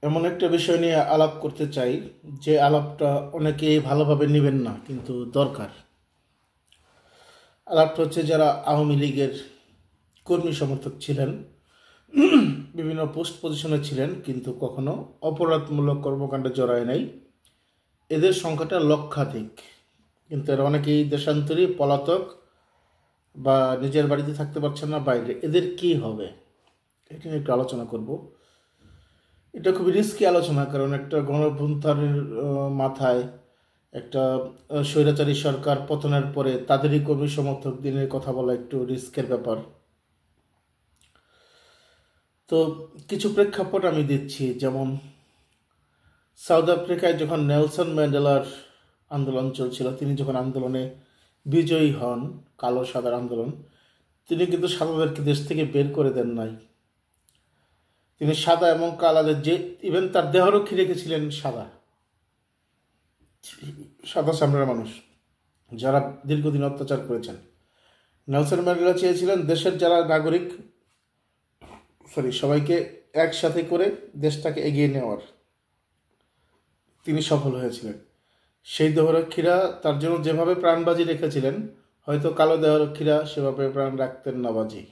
এমন একটা বিষয় নিয়ে আলাপ করতে চাই, যে আলাপটা অনেকেই ভালোভাবে নেবেন না, কিন্তু দরকার। আলাপটা হচ্ছে যারা আওয়ামী লীগের কর্মী সমর্থক ছিলেন, বিভিন্ন পোস্ট পজিশনে ছিলেন, কিন্তু কখনো অপরাধমূলক কর্মকাণ্ডে জড়ায় নাই। এদের সংখ্যাটা লক্ষাধিক, কিন্তু এরা অনেকেই দেশান্তরী, পলাতক, বা নিজের বাড়িতে থাকতে পারছেন না, বাইরে। এদের কি হবে, এটা নিয়ে একটু আলোচনা করব। এটা খুবই রিস্কি আলোচনা, কারণ একটা গণঅভ্যুত্থানের মাথায় একটা স্বৈরাচারী সরকার পতনের পরে তাদেরই কর্মী সমর্থক দিনের কথা বলা একটু রিস্কের ব্যাপার। তো কিছু প্রেক্ষাপট আমি দিচ্ছি। যেমন সাউথ আফ্রিকায় যখন নেলসন ম্যান্ডেলার আন্দোলন চলছিল, তিনি যখন আন্দোলনে বিজয়ী হন, কালো সাদার আন্দোলন, তিনি কিন্তু সাদাদেরকে দেশ থেকে বের করে দেন নাই। তিনি সাদা এবং কালাদের, যে ইভেন তার দেহরক্ষী রেখেছিলেন সাদা সাদা চামড়ার মানুষ, যারা দীর্ঘদিন অত্যাচার করেছেন। নেলসন ম্যান্ডেলা চেয়েছিলেন দেশের যারা নাগরিক, সবাইকে একসাথে করে দেশটাকে এগিয়ে নেওয়ার। তিনি সফল হয়েছিলেন। সেই দেহরক্ষীরা তার জন্য যেভাবে প্রাণবাজি রেখেছিলেন, হয়তো কালো দেহরক্ষীরা সেভাবে প্রাণ রাখতেন না বাজি।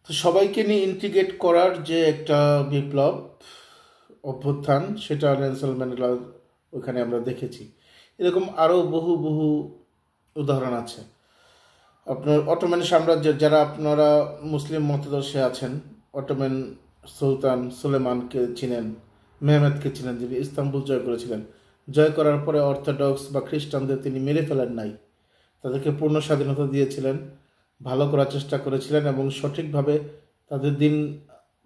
তো সবাইকে নিয়ে ইন্টিগ্রেট করার যে একটা বিপ্লব অভ্যুত্থান, সেটা নেলসন ম্যান্ডেলা ওইখানে আমরা দেখেছি। এরকম আরও বহু বহু উদাহরণ আছে। আপনার অটোম্যান সাম্রাজ্যের, যারা আপনারা মুসলিম মতাদর্শে আছেন, অটোম্যান সুলতান সুলেমানকে চিনেন, মেহমেদকে চিনেন, যিনি ইস্তাম্বুল জয় করেছিলেন। জয় করার পরে অর্থোডক্স বা খ্রিস্টানদের তিনি মেরে ফেলেন নাই, তাদেরকে পূর্ণ স্বাধীনতা দিয়েছিলেন, ভালো করার চেষ্টা করেছিলেন এবং সঠিকভাবে তাদের দিন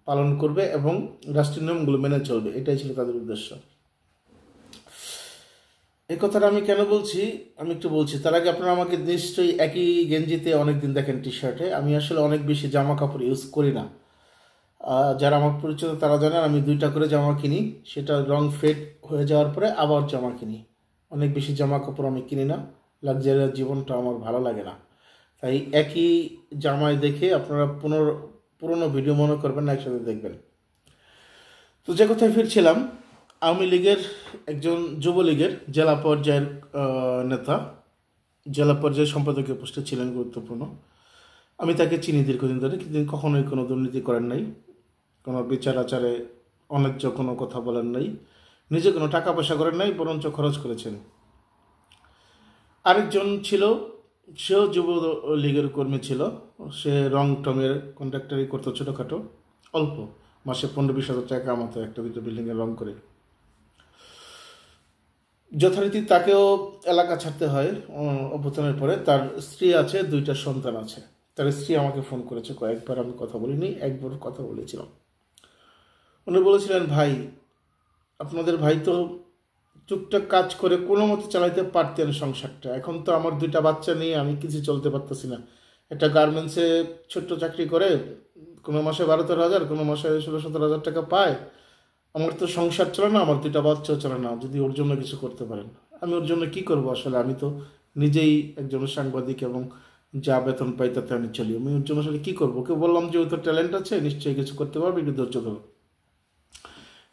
পালন করবে এবং রাষ্ট্রীয় নিয়মগুলো মেনে চলবে, এটাই ছিল তাদের উদ্দেশ্য। এই কথাটা আমি কেন বলছি, আমি একটু বলছি। তার আগে আপনারা আমাকে নিশ্চয়ই একই গেঞ্জিতে অনেকদিন দেখেন, টি শার্টে। আমি আসলে অনেক বেশি জামা কাপড় ইউজ করি না। যারা আমার পরিচিত তারা জানেন, আমি দুইটা করে জামা কিনি, সেটা রং ফেড হয়ে যাওয়ার পরে আবার জামা কিনি। অনেক বেশি জামা কাপড় আমি কিনি না, লাক্সারিয়াস জীবনটা আমার ভালো লাগে না। তাই একই জামায় দেখে আপনারা পুরনো ভিডিও মনে করবেন না, একসাথে দেখবেন। তো যে কথায় ফিরছিলাম, আওয়ামী লীগের একজন যুবলীগের জেলা পর্যায়ের নেতা, জেলা পর্যায়ের সম্পাদকীয় পোস্টে ছিলেন, গুরুত্বপূর্ণ। আমি তাকে চিনি দীর্ঘদিন ধরে, কিন্তু তিনি কখনোই কোনো দুর্নীতি করেন নাই, কোনো বিচার আচারে অন্যায্য কোনো কথা বলেন নাই, নিজে কোনো টাকা পয়সা করেন নাই, বরঞ্চ খরচ করেছেন। আরেকজন ছিল, সেও যুব লীগের কর্মী ছিল। সে রং টঙের কন্ট্রাক্টারি করতো, ছোটোখাটো, অল্প, মাসে 15-20 হাজার টাকা মতো একটা দুটো বিল্ডিংয়ের রং করে। যথারীতি তাকেও এলাকা ছাড়তে হয় অভ্যুত্থানের পরে। তার স্ত্রী আছে, 2টা সন্তান আছে। তার স্ত্রী আমাকে ফোন করেছে কয়েকবার, আমি কথা বলিনি, একবার কথা বলেছিলাম। উনি বলেছিলেন, ভাই, আপনাদের ভাই তো টুকটাক কাজ করে কোনো মতো চালাইতে পারতেন সংসারটা, এখন তো আমার 2টা বাচ্চা নিয়ে আমি কিছু চলতে পারতেছি না। একটা গার্মেন্টসে ছোট্ট চাকরি করে কোনো মাসে 12-13 হাজার, কোনো মাসে 16-17 হাজার টাকা পায়। আমার তো সংসার চলে না, আমার 2টা বাচ্চাও চলে না, যদি ওর জন্য কিছু করতে পারেন। আমি ওর জন্য কি করব আসলে, আমি তো নিজেই একজন সাংবাদিক এবং যা বেতন পাই তাতে আমি চলি। আমি ওর জন্য আসলে কী করবো? ওকে বললাম যে ও তো ট্যালেন্ট আছে, নিশ্চয়ই কিছু করতে পারবে, একটু ধৈর্য ধরো।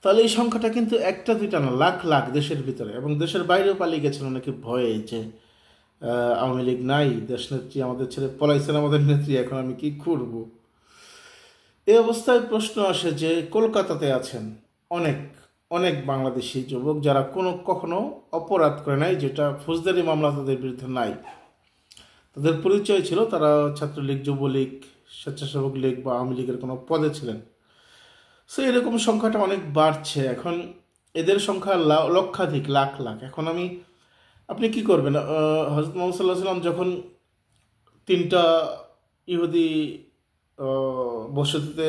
তাহলে এই সংখ্যাটা কিন্তু একটা দুইটা না, লাখ লাখ দেশের ভিতরে এবং দেশের বাইরেও পালিয়ে গেছেন অনেকে ভয়ে, যে আওয়ামী লীগ নাই, দেশ নেত্রী আমাদের ছেড়ে পলাইছেন, আমাদের নেত্রী, এখন আমি কি করব। এই অবস্থায় প্রশ্ন আসে যে কলকাতাতে আছেন অনেক অনেক বাংলাদেশি যুবক, যারা কখনো অপরাধ করে নাই, যেটা ফৌজদারি মামলা তাদের বিরুদ্ধে নাই। তাদের পরিচয় ছিল তারা ছাত্রলীগ, যুবলীগ, স্বেচ্ছাসেবক লীগ বা আওয়ামী লীগের কোনো পদে ছিলেন। সো এরকম সংখ্যাটা অনেক বাড়ছে এখন। এদের সংখ্যা লক্ষাধিক, লাখ লাখ। এখন আপনি কি করবেন? হজরত মোহাম্মদ সাল্লাহ সাল্লাম যখন 3টা ইহুদি বসতিতে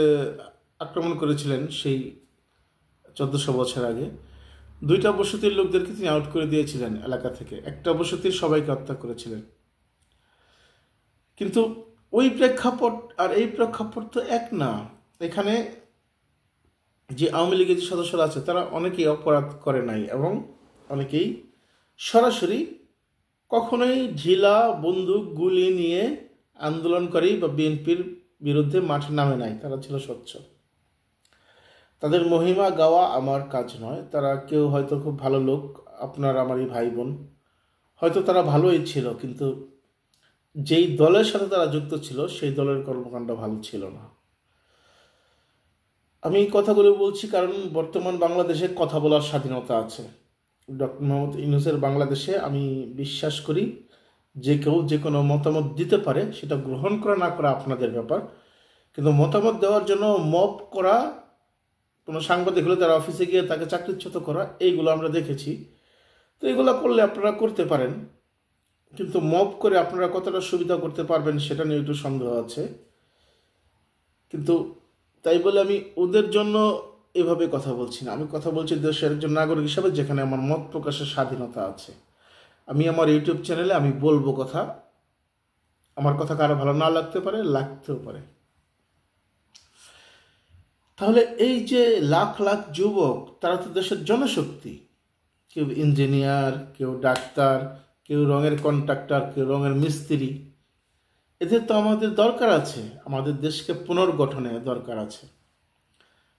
আক্রমণ করেছিলেন, সেই 1400 বছর আগে, 2টা বসতির লোকদেরকে তিনি আউট করে দিয়েছিলেন এলাকা থেকে, একটা বসতির সবাইকে হত্যা করেছিলেন। কিন্তু ওই প্রেক্ষাপট আর এই প্রেক্ষাপট তো এক না। এখানে যে আওয়ামী লীগের যে সদস্যরা আছে, তারা অনেকেই অপরাধ করে নাই এবং অনেকেই সরাসরি কখনোই ঢিলা বন্দুক গুলি নিয়ে আন্দোলনকারী বা বিএনপির বিরুদ্ধে মাঠে নামে নাই, তারা ছিল স্বচ্ছ। তাদের মহিমা গাওয়া আমার কাজ নয়। তারা কেউ হয়তো খুব ভালো লোক, আপনার আমারই ভাই বোন, হয়তো তারা ভালোই ছিল, কিন্তু যেই দলের সাথে তারা যুক্ত ছিল সেই দলের কর্মকাণ্ড ভালো ছিল না। আমি এই কথাগুলো বলছি কারণ বর্তমান বাংলাদেশে কথা বলার স্বাধীনতা আছে। ডক্টর মোহাম্মদ ইউনূসের বাংলাদেশে আমি বিশ্বাস করি যে কেউ যে কোনো মতামত দিতে পারে, সেটা গ্রহণ করা না করা আপনাদের ব্যাপার, কিন্তু মতামত দেওয়ার জন্য মব করা, কোনো সাংবাদিক হলে তার অফিসে গিয়ে তাকে চাকরিচ্যুত করা, এইগুলো আমরা দেখেছি। তো এগুলো করলে আপনারা করতে পারেন, কিন্তু মব করে আপনারা কতটা সুবিধা করতে পারবেন সেটা নিয়ে একটু সন্দেহ আছে। কিন্তু তাই বলে আমি ওদের জন্য এভাবে কথা বলছি না, আমি কথা বলছি দেশের একজন নাগরিক হিসাবে, যেখানে আমার মত প্রকাশের স্বাধীনতা আছে। আমি আমার ইউটিউব চ্যানেলে আমি বলবো কথা, আমার কথা কারো ভালো না লাগতে পারে, লাগতেও পারে। তাহলে এই যে লাখ লাখ যুবক, তারা তো দেশের জনশক্তি। কেউ ইঞ্জিনিয়ার, কেউ ডাক্তার, কেউ রঙের কন্ট্রাক্টর, কেউ রঙের মিস্ত্রি। এদের তো আমাদের দরকার আছে, আমাদের দেশকে পুনর্গঠনে দরকার আছে।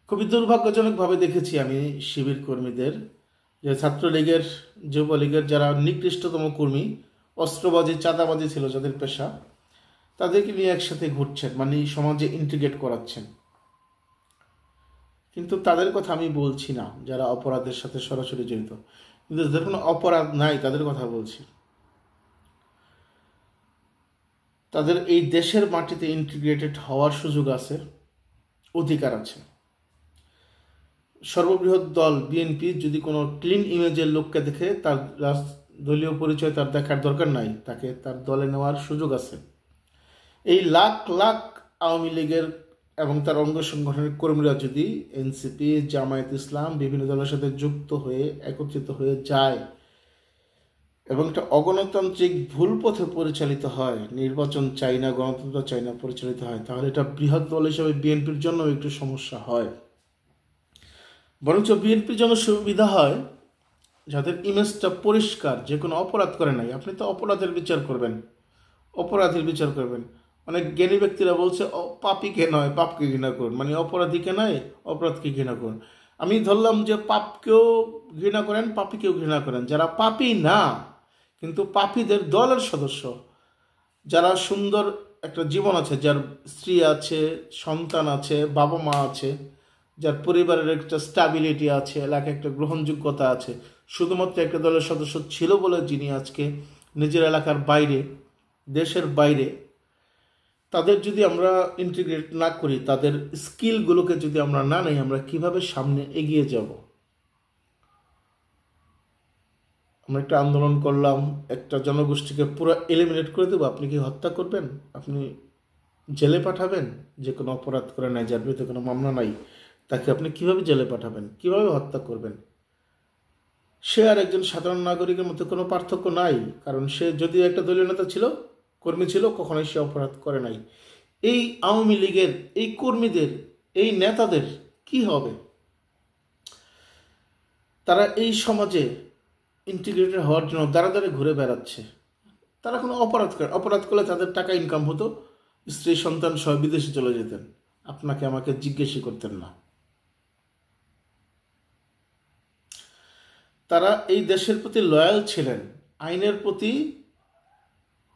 খুবই দুর্ভাগ্যজনকভাবে দেখেছি আমি শিবির কর্মীদের, যে ছাত্রলীগের, যুবলীগের যারা নিকৃষ্টতম কর্মী, অস্ত্রবাজি চাঁদাবাজি ছিল যাদের পেশা, তাদেরকে নিয়ে একসাথে ঘুরছেন, মানে সমাজে ইন্টিগ্রেট করাচ্ছেন। কিন্তু তাদের কথা আমি বলছি না যারা অপরাধের সাথে সরাসরি জড়িত, কিন্তু যাদের কোনো অপরাধ নাই তাদের কথা বলছি। তাদের এই দেশের মাটিতে ইন্টিগ্রেটেড হওয়ার সুযোগ আছে, অধিকার আছে। সর্ববৃহৎ দল বিএনপি যদি কোনো ক্লিন ইমেজের লোককে দেখে, তার দলীয় পরিচয় তার দেখার দরকার নাই, তাকে তার দলে নেওয়ার সুযোগ আছে। এই লাখ লাখ আওয়ামী লীগের এবং তার অঙ্গ সংগঠনের কর্মীরা যদি এনসিপি, জামায়াত ইসলাম, বিভিন্ন দলের সাথে যুক্ত হয়ে একত্রিত হয়ে যায় এবং একটা অগণতান্ত্রিক ভুল পথে পরিচালিত হয়, নির্বাচন চাই না, গণতন্ত্র চাই না পরিচালিত হয়, তাহলে এটা বৃহৎ দল হিসেবে বিএনপির জন্য একটু সমস্যা হয়। বরঞ্চ বিএনপির জন্য সুবিধা হয় যাদের ইমেজটা পরিষ্কার, যে কোনো অপরাধ করে নাই। আপনি তো অপরাধের বিচার করবেন, অপরাধের বিচার করবেন। অনেক জ্ঞানী ব্যক্তিরা বলছে পাপীকে নয় পাপকে ঘৃণা করুন, মানে অপরাধীকে নয় অপরাধকে ঘৃণা করুন। আমি ধরলাম যে পাপকেও ঘৃণা করেন, পাপীকেও ঘৃণা করেন। যারা পাপী না কিন্তু পাপীদের দলের সদস্য, যারা সুন্দর একটা জীবন আছে, যার স্ত্রী আছে, সন্তান আছে, বাবা মা আছে, যার পরিবারের একটা স্ট্যাবিলিটি আছে, এলাকায় একটা গ্রহণযোগ্যতা আছে, শুধুমাত্র একটা দলের সদস্য ছিল বলে যিনি আজকে নিজের এলাকার বাইরে, দেশের বাইরে, তাদের যদি আমরা ইন্টিগ্রেট না করি, তাদের স্কিলগুলোকে যদি আমরা না নেই, আমরা কিভাবে সামনে এগিয়ে যাব? আমরা একটা আন্দোলন করলাম, একটা জনগোষ্ঠীকে পুরো এলিমিনেট করে দেবো, আপনি কি হত্যা করবেন? আপনি জেলে পাঠাবেন? যে কোনো অপরাধ করে নাই, যার বিরুদ্ধে কোনো মামলা নাই, তাকে আপনি কিভাবে জেলে পাঠাবেন, কিভাবে হত্যা করবেন? সে আর একজন সাধারণ নাগরিকের মধ্যে কোনো পার্থক্য নাই, কারণ সে যদিও একটা দলীয় নেতা ছিল, কর্মী ছিল, কখনোই সে অপরাধ করে নাই। এই আওয়ামী লীগের এই কর্মীদের, এই নেতাদের কি হবে? তারা এই সমাজে ইন্টিগ্রেটেড হওয়ার জন্য দাঁড়া দাঁড়ে ঘুরে বেড়াচ্ছে। তারা কোনো অপরাধ করলে তাদের টাকা ইনকাম হতো, স্ত্রী সন্তান সহ বিদেশে চলে যেতেন, আপনাকে আমাকে জিজ্ঞেসই করতেন না। তারা এই দেশের প্রতি লয়াল ছিলেন, আইনের প্রতি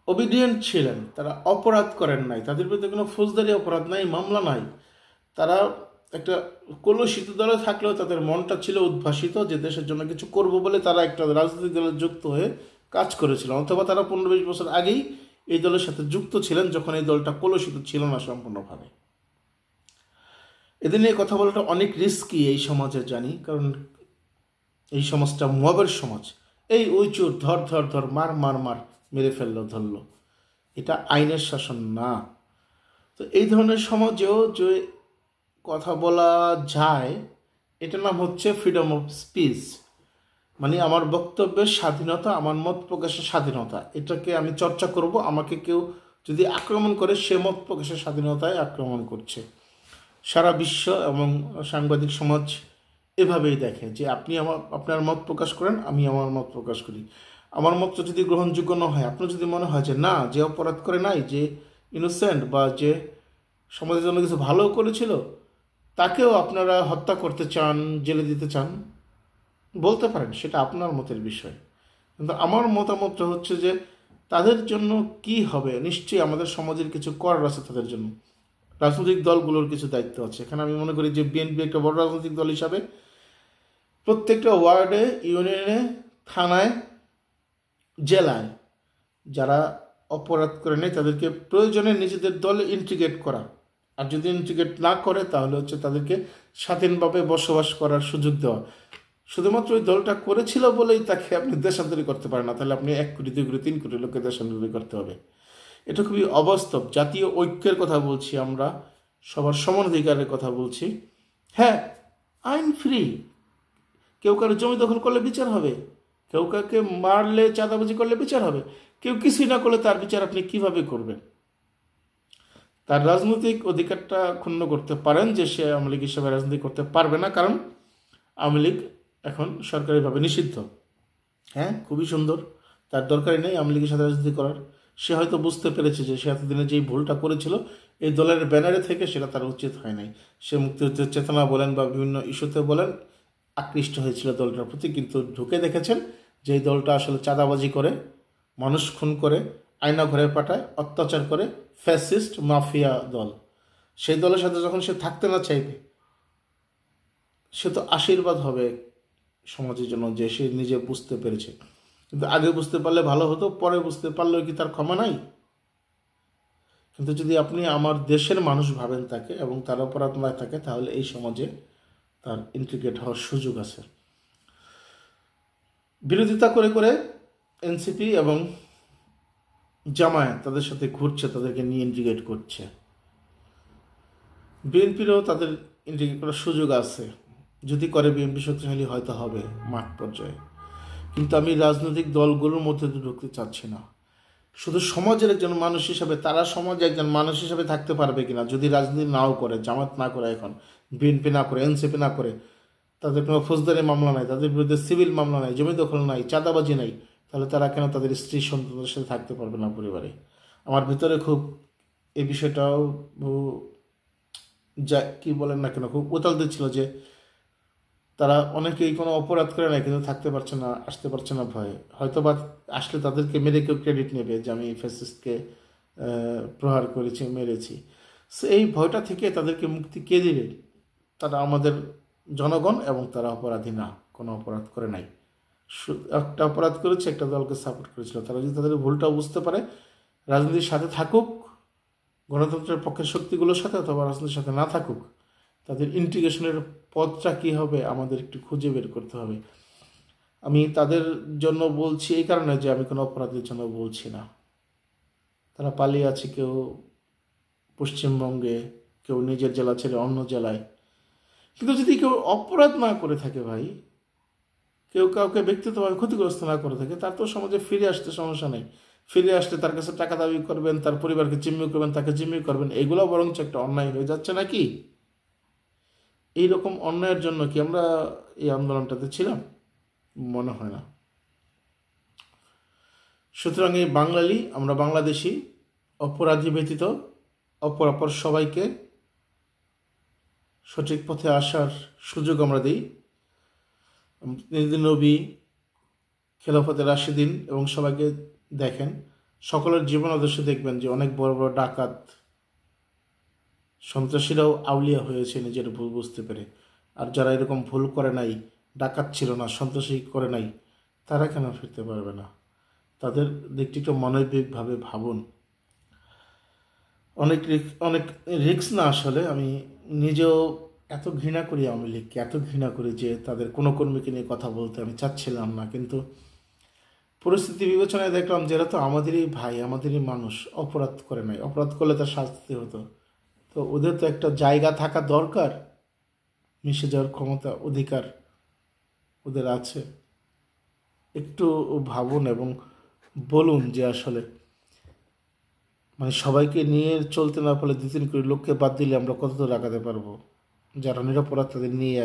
ওবিডিয়েন্ট ছিলেন, তারা অপরাধ করেন নাই, তাদের বিরুদ্ধে কোনো ফৌজদারি অপরাধ নাই, মামলা নাই। তারা একটা কলুষিত দলে থাকলেও তাদের মনটা ছিল উদ্ভাসিত, যে দেশের জন্য কিছু করব বলে তারা একটা রাজনৈতিক দলে যুক্ত হয়ে কাজ করেছিল, অথবা তারা 15-20 বছর আগেই এই দলের সাথে যুক্ত ছিলেন, যখন এই দলটা কলুষিত ছিল না সম্পূর্ণভাবে। এদের নিয়ে কথা বলাটা অনেক রিস্কি এই সমাজে, জানি, কারণ এই সমাজটা মবের সমাজ। এই ওই চোর, ধর ধর ধর, মার মার মার, মেরে ফেললো, ধরলো, এটা আইনের শাসন না। তো এই ধরনের সমাজেও যে কথা বলা যায়, এটার নাম হচ্ছে ফ্রিডম অফ স্পিচ, মানে আমার বক্তব্যের স্বাধীনতা, আমার মত প্রকাশের স্বাধীনতা। এটাকে আমি চর্চা করব, আমাকে কেউ যদি আক্রমণ করে, সে মত প্রকাশের স্বাধীনতায় আক্রমণ করছে। সারা বিশ্ব এবং সাংবাদিক সমাজ এভাবেই দেখে যে আপনি আপনার মত প্রকাশ করেন, আমি আমার মত প্রকাশ করি। আমার মতটা যদি গ্রহণযোগ্য না হয়, আপনার যদি মনে হয় যে না, যে অপরাধ করে নাই, যে ইনোসেন্ট, বা যে সমাজের জন্য কিছু ভালো করেছিল, তাকেও আপনারা হত্যা করতে চান, জেলে দিতে চান, বলতে পারেন, সেটা আপনার মতের বিষয়। কিন্তু আমার মতামতটা হচ্ছে যে তাদের জন্য কি হবে, নিশ্চয়ই আমাদের সমাজের কিছু করার আছে তাদের জন্য। রাজনৈতিক দলগুলোর কিছু দায়িত্ব আছে এখানে। আমি মনে করি যে বিএনপি একটা বড় রাজনৈতিক দল হিসাবে প্রত্যেকটা ওয়ার্ডে, ইউনিয়নে, থানায়, জেলায় যারা অপরাধ করে নেয় তাদেরকে প্রয়োজনে নিজেদের দলে ইন্টিগ্রেট করা, আর যদি ইন্টিগ্রেট না করে তাহলে হচ্ছে তাদেরকে স্বাধীনভাবে বসবাস করার সুযোগ দেওয়া। শুধুমাত্র ওই দলটা করেছিল বলেই তাকে আপনি দেশান্তরী করতে পারেন না, তাহলে আপনি 1 কোটি 2 কোটি 3 কোটি লোককে দেশান্তরী করতে হবে। এটা খুবই অবাস্তব। জাতীয় ঐক্যের কথা বলছি আমরা, সবার সমান অধিকারের কথা বলছি। হ্যাঁ, আইন ফ্রি। কেউ কারো জমি দখল করলে বিচার হবে, কেউ কাউকে মারলে, চাঁদাবাজি করলে বিচার হবে, কেউ কিছুই না করলে তার বিচার আপনি কিভাবে করবেন? তার রাজনৈতিক অধিকারটা ক্ষুণ্ণ করতে পারেন যে সে আওয়ামী লীগ হিসাবে রাজনীতি করতে পারবে না, কারণ আওয়ামী লীগ এখন সরকারিভাবে নিষিদ্ধ। হ্যাঁ, খুবই সুন্দর, তার দরকারই নেই আওয়ামী লীগের সাথে রাজনীতি করার। সে হয়তো বুঝতে পেরেছে যে সে এতদিনে যেই ভুলটা করেছিল এই দলের ব্যানারে থেকে, সেটা তার উচিত হয় নাই। সে মুক্তিযুদ্ধের চেতনা বলেন বা বিভিন্ন ইস্যুতে বলেন আকৃষ্ট হয়েছিল দলটার প্রতি, কিন্তু ঢুকে দেখেছেন যে এই দলটা আসলে চাঁদাবাজি করে, মানুষ খুন করে, আয়না ঘরে পাঠায়, অত্যাচার করে, ফ্যাসিস্ট মাফিয়া দল। সেই দলের সাথে যখন সে থাকতে না চাইবে, সে তো আশীর্বাদ হবে সমাজের জন্য যে সে নিজে বুঝতে পেরেছে। কিন্তু আগে বুঝতে পারলে ভালো হতো, পরে বুঝতে পারলেও কি তার ক্ষমা নাই? কিন্তু যদি আপনি আমার দেশের মানুষ ভাবেন তাকে এবং তার অপরাধ না থাকে, তাহলে এই সমাজে তার ইন্টিগ্রেট হওয়ার সুযোগ আছে। বিরোধিতা করে করে এনসিপি এবং জামায়াত তাদের সাথে ঘুরছে, তাদেরকে নিয়ে ইন্টিগ্রেট করছে। বিএনপিরও তাদের ইন্টিগ্রেট করার সুযোগ আছে, যদি করে বিএনপি শক্তিশালী হয়তো হবে মাঠ পর্যায়ে। কিন্তু আমি রাজনৈতিক দলগুলোর মধ্যে ঢুকতে চাচ্ছি না। শুধু সমাজের একজন মানুষ হিসাবে, তারা সমাজে একজন মানুষ হিসাবে থাকতে পারবে কিনা যদি রাজনীতি নাও করে, জামাত না করে, এখন বিএনপি না করে, এনসিপি না করে, তাদের কোনো ফৌজদারি মামলা নাই, তাদের বিরুদ্ধে সিভিল মামলা নাই, জমি দখল নাই, চাঁদাবাজি নাই, তাহলে তারা কেন তাদের স্ত্রী সন্তানদের সাথে থাকতে পারবে না পরিবারে? আমার ভিতরে খুব এই বিষয়টাও যা কি বলেন না কেন খুব উতাল দিচ্ছিল যে তারা অনেকেই কোনো অপরাধ করে না কিন্তু থাকতে পারছে না, আসতে পারছে না ভয়ে। হয়তো বা আসলে তাদেরকে মেরে কেউ ক্রেডিট নেবে যে আমি ফ্যাসিস্টকে প্রহার করেছি, মেরেছি। সো এই ভয়টা থেকে তাদেরকে মুক্তি কে দিবে? তারা আমাদের জনগণ, এবং তারা অপরাধী না, কোনো অপরাধ করে নাই। একটা অপরাধ করেছে, একটা দলকে সাপোর্ট করেছিল। তারা যদি তাদের ভুলটা বুঝতে পারে, রাজনীতির সাথে থাকুক, গণতন্ত্রের পক্ষের শক্তিগুলোর সাথে, অথবা রাজনীতির সাথে না থাকুক, তাদের ইন্টিগ্রেশনের পথটা কী হবে আমাদের একটু খুঁজে বের করতে হবে। আমি তাদের জন্য বলছি এই কারণে যে আমি কোনো অপরাধের জন্য বলছি না। তারা পালিয়ে আছে, কেউ পশ্চিমবঙ্গে, কেউ নিজের জেলা ছেড়ে অন্য জেলায়। কিন্তু যদি কেউ অপরাধ না করে থাকে ভাই, কেউ কাউকে ব্যক্তিগতভাবে ক্ষতিগ্রস্ত না করে থাকে, তার তো সমাজে ফিরে আসতে সমস্যা নেই। ফিরে আসলে তার কাছে টাকা দাবি করবেন, তার পরিবারকে জিম্মি করবেন, তাকে জিম্মি করবেন, এগুলো বরঞ্চ একটা অন্যায় হয়ে যাচ্ছে নাকি? এইরকম অন্যায়ের জন্য কি আমরা এই আন্দোলনটাতে ছিলাম? মনে হয় না। সুতরাং এই বাঙালি, আমরা বাংলাদেশি, অপরাধী ব্যতীত অপর সবাইকে সঠিক পথে আসার সুযোগ আমরা দিই। নবী, খেলাফতে রাশিদিন এবং সবাইকে দেখেন, সকলের জীবন আদর্শে দেখবেন যে অনেক বড় বড় ডাকাত, সন্ত্রাসীরাও আউলিয়া হয়েছে নিজের ভুল বুঝতে পেরে। আর যারা এরকম ভুল করে নাই, ডাকাত ছিল না, সন্ত্রাসী করে নাই, তারা কেন ফিরতে পারবে না? তাদের দিকটি একটু মানবিকভাবে ভাবুন। অনেক রিস্ক না আসলে। আমি নিজেও এত ঘৃণা করি আওয়ামী লীগকে, এত ঘৃণা করি যে তাদের কোনো কর্মীকে নিয়ে কথা বলতে আমি চাচ্ছিলাম না। কিন্তু পরিস্থিতি বিবেচনায় দেখলাম যে এরা তো আমাদেরই ভাই, আমাদেরই মানুষ, অপরাধ করে নাই। অপরাধ করলে তার শাস্তি হতো। তো ওদের তো একটা জায়গা থাকা দরকার, মিশে যাওয়ার ক্ষমতা, অধিকার ওদের আছে। একটু ভাবুন এবং বলুন যে আসলে মানে সবাইকে নিয়ে চলতে না পারলে 2-3 কোটি লোককে বাদ দিলে আমরা কত দূর আগাতে পারবো? যারা নিরপরাধ তাদের নিয়ে